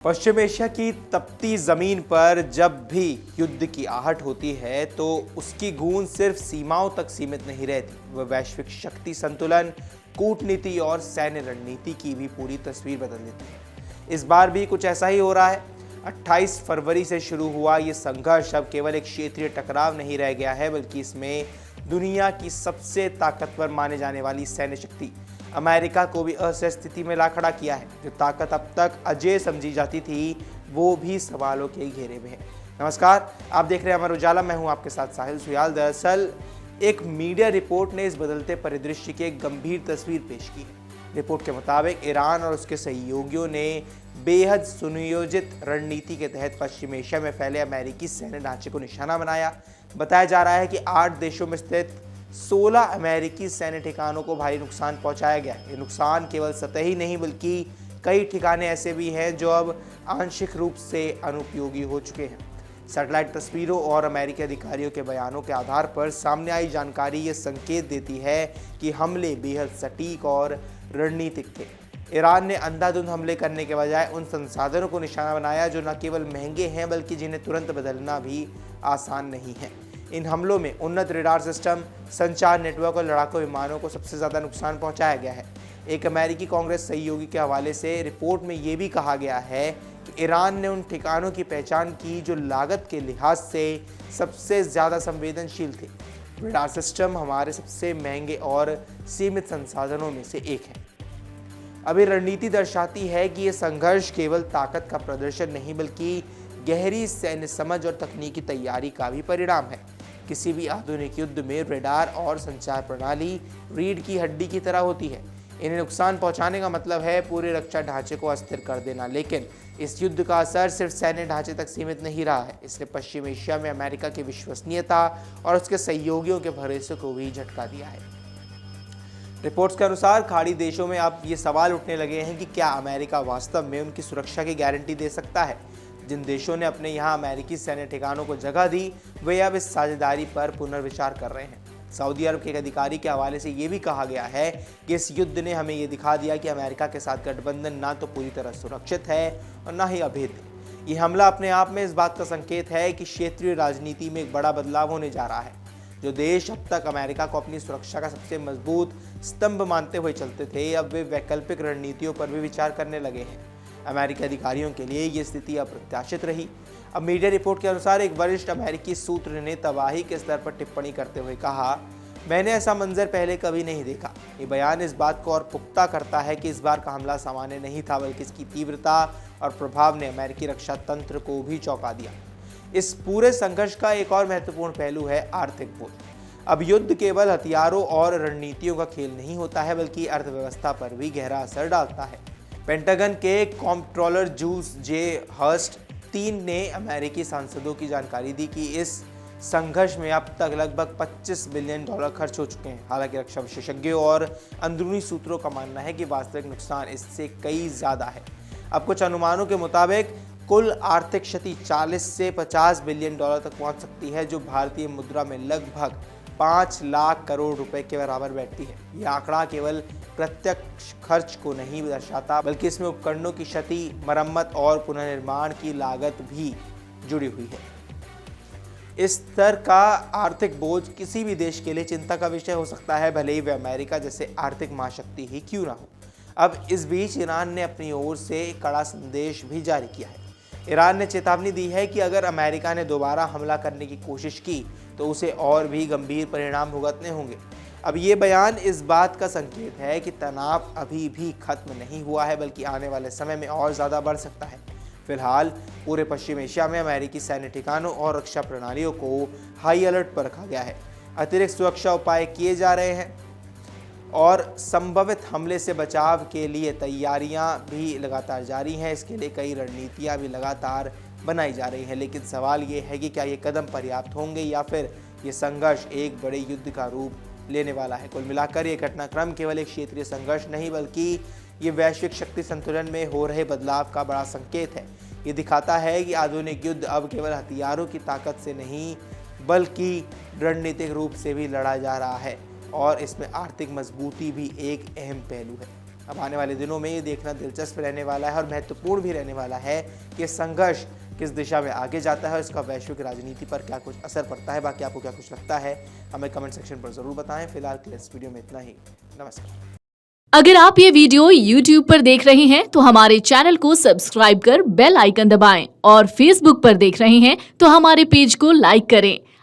पश्चिम Asia की तपती जमीन पर जब भी युद्ध की आहट होती है तो उसकी गूंज सिर्फ सीमाओं तक सीमित नहीं रहती, वह वैश्विक शक्ति संतुलन, कूटनीति और सैन्य रणनीति की भी पूरी तस्वीर बदल देती है। इस बार भी कुछ ऐसा ही हो रहा है। 28 फरवरी से शुरू हुआ ये संघर्ष अब केवल एक क्षेत्रीय टकराव नहीं रह गया है, बल्कि इसमें दुनिया की सबसे ताकतवर माने जाने वाली सैन्य शक्ति अमेरिका को भी असहज स्थिति में ला खड़ा किया है। जो ताकत अब तक अजेय समझी जाती थी, वो भी सवालों के घेरे में है। नमस्कार, आप देख रहे हैं अमर उजाला। मैं हूं आपके साथ साहिल सुयाल। दरअसल एक मीडिया रिपोर्ट ने इस बदलते परिदृश्य की एक गंभीर तस्वीर पेश की है। रिपोर्ट के मुताबिक ईरान और उसके सहयोगियों ने बेहद सुनियोजित रणनीति के तहत पश्चिम एशिया में फैले अमेरिकी सैन्य ढांचे को निशाना बनाया। बताया जा रहा है कि 8 देशों में स्थित 16 अमेरिकी सैन्य ठिकानों को भारी नुकसान पहुंचाया गया। ये नुकसान केवल सतही नहीं, बल्कि कई ठिकाने ऐसे भी हैं जो अब आंशिक रूप से अनुपयोगी हो चुके हैं। सैटेलाइट तस्वीरों और अमेरिकी अधिकारियों के बयानों के आधार पर सामने आई जानकारी ये संकेत देती है कि हमले बेहद सटीक और रणनीतिक थे। ईरान ने अंधाधुंध हमले करने के बजाय उन संसाधनों को निशाना बनाया जो न केवल महंगे हैं, बल्कि जिन्हें तुरंत बदलना भी आसान नहीं है। इन हमलों में उन्नत रडार सिस्टम, संचार नेटवर्क और लड़ाकू विमानों को सबसे ज़्यादा नुकसान पहुंचाया गया है। एक अमेरिकी कांग्रेस सहयोगी के हवाले से रिपोर्ट में ये भी कहा गया है कि ईरान ने उन ठिकानों की पहचान की जो लागत के लिहाज से सबसे ज़्यादा संवेदनशील थे। रडार सिस्टम हमारे सबसे महंगे और सीमित संसाधनों में से एक है। अभी रणनीति दर्शाती है कि ये संघर्ष केवल ताकत का प्रदर्शन नहीं, बल्कि गहरी सैन्य समझ और तकनीकी तैयारी का भी परिणाम है। किसी भी आधुनिक युद्ध में रडार और संचार प्रणाली रीढ़ की हड्डी की तरह होती है। इन्हें नुकसान पहुंचाने का मतलब है पूरे रक्षा ढांचे को अस्थिर कर देना। लेकिन इस युद्ध का असर सिर्फ सैन्य ढांचे तक सीमित नहीं रहा है। इसने पश्चिम एशिया में अमेरिका की विश्वसनीयता और उसके सहयोगियों के भरोसे को भी झटका दिया है। रिपोर्ट्स के अनुसार खाड़ी देशों में अब ये सवाल उठने लगे हैं कि क्या अमेरिका वास्तव में उनकी सुरक्षा की गारंटी दे सकता है। जिन देशों ने अपने यहाँ अमेरिकी सैन्य ठिकानों को जगह दी, वे अब इस साझेदारी पर पुनर्विचार कर रहे हैं। सऊदी अरब के एक अधिकारी के हवाले से ये भी कहा गया है कि इस युद्ध ने हमें ये दिखा दिया कि अमेरिका के साथ गठबंधन ना तो पूरी तरह सुरक्षित है और ना ही अभेद्य। ये हमला अपने आप में इस बात का संकेत है कि क्षेत्रीय राजनीति में एक बड़ा बदलाव होने जा रहा है। जो देश अब तक अमेरिका को अपनी सुरक्षा का सबसे मजबूत स्तंभ मानते हुए चलते थे, अब वे वैकल्पिक रणनीतियों पर भी विचार करने लगे हैं। अमेरिकी अधिकारियों के लिए ये स्थिति अप्रत्याशित रही। अब मीडिया रिपोर्ट के अनुसार एक वरिष्ठ अमेरिकी सूत्र ने तबाही के स्तर पर टिप्पणी करते हुए कहा, मैंने ऐसा मंजर पहले कभी नहीं देखा। ये बयान इस बात को और पुख्ता करता है कि इस बार का हमला सामान्य नहीं था, बल्कि इसकी तीव्रता और प्रभाव ने अमेरिकी रक्षा तंत्र को भी चौंका दिया। इस पूरे संघर्ष का एक और महत्वपूर्ण पहलू है आर्थिक बोझ। अब युद्ध केवल हथियारों और रणनीतियों का खेल नहीं होता है, बल्कि अर्थव्यवस्था पर भी गहरा असर डालता है। पेंटागन के कॉम्प्ट्रोलर जूल्स जे हर्स्ट 3 ने अमेरिकी सांसदों की जानकारी दी कि इस संघर्ष में अब तक लगभग $25 बिलियन खर्च हो चुके हैं। हालांकि रक्षा विशेषज्ञों और अंदरूनी सूत्रों का मानना है कि वास्तविक नुकसान इससे कई ज़्यादा है। अब कुछ अनुमानों के मुताबिक कुल आर्थिक क्षति 40 से $50 बिलियन तक पहुंच सकती है, जो भारतीय मुद्रा में लगभग 5 लाख करोड़ रुपए के बराबर बैठती है। यह आंकड़ा केवल प्रत्यक्ष खर्च को नहीं दर्शाता, बल्कि इसमें उपकरणों की क्षति, मरम्मत और पुनर्निर्माण की लागत भी जुड़ी हुई है। इस स्तर का आर्थिक बोझ किसी भी देश के लिए चिंता का विषय हो सकता है, भले ही वे अमेरिका जैसे आर्थिक महाशक्ति ही क्यों ना हो। अब इस बीच ईरान ने अपनी ओर से कड़ा संदेश भी जारी किया है। ईरान ने चेतावनी दी है कि अगर अमेरिका ने दोबारा हमला करने की कोशिश की तो उसे और भी गंभीर परिणाम भुगतने होंगे। अब ये बयान इस बात का संकेत है कि तनाव अभी भी खत्म नहीं हुआ है, बल्कि आने वाले समय में और ज़्यादा बढ़ सकता है। फिलहाल पूरे पश्चिम एशिया में अमेरिकी सैन्य ठिकानों और रक्षा प्रणालियों को हाई अलर्ट पर रखा गया है। अतिरिक्त सुरक्षा उपाय किए जा रहे हैं और संभावित हमले से बचाव के लिए तैयारियां भी लगातार जारी हैं। इसके लिए कई रणनीतियां भी लगातार बनाई जा रही हैं। लेकिन सवाल ये है कि क्या ये कदम पर्याप्त होंगे या फिर ये संघर्ष एक बड़े युद्ध का रूप लेने वाला है। कुल मिलाकर ये घटनाक्रम केवल एक क्षेत्रीय संघर्ष नहीं, बल्कि ये वैश्विक शक्ति संतुलन में हो रहे बदलाव का बड़ा संकेत है। ये दिखाता है कि आधुनिक युद्ध अब केवल हथियारों की ताकत से नहीं, बल्कि रणनीतिक रूप से भी लड़ा जा रहा है और इसमें आर्थिक मजबूती भी एक अहम पहलू है। अब आने वाले दिनों में ये देखना दिलचस्प रहने वाला है और महत्वपूर्ण भी रहने वाला है कि संघर्ष किस दिशा में आगे जाता है और इसका वैश्विक राजनीति पर क्या कुछ असर पड़ता है। बाकी आपको क्या कुछ लगता है हमें कमेंट सेक्शन पर जरूर बताएं। फिलहाल के लिए इस वीडियो में इतना ही। नमस्कार। अगर आप ये वीडियो YouTube पर देख रहे हैं तो हमारे चैनल को सब्सक्राइब कर बेल आइकन दबाएं और Facebook पर देख रहे हैं तो हमारे पेज को लाइक करें।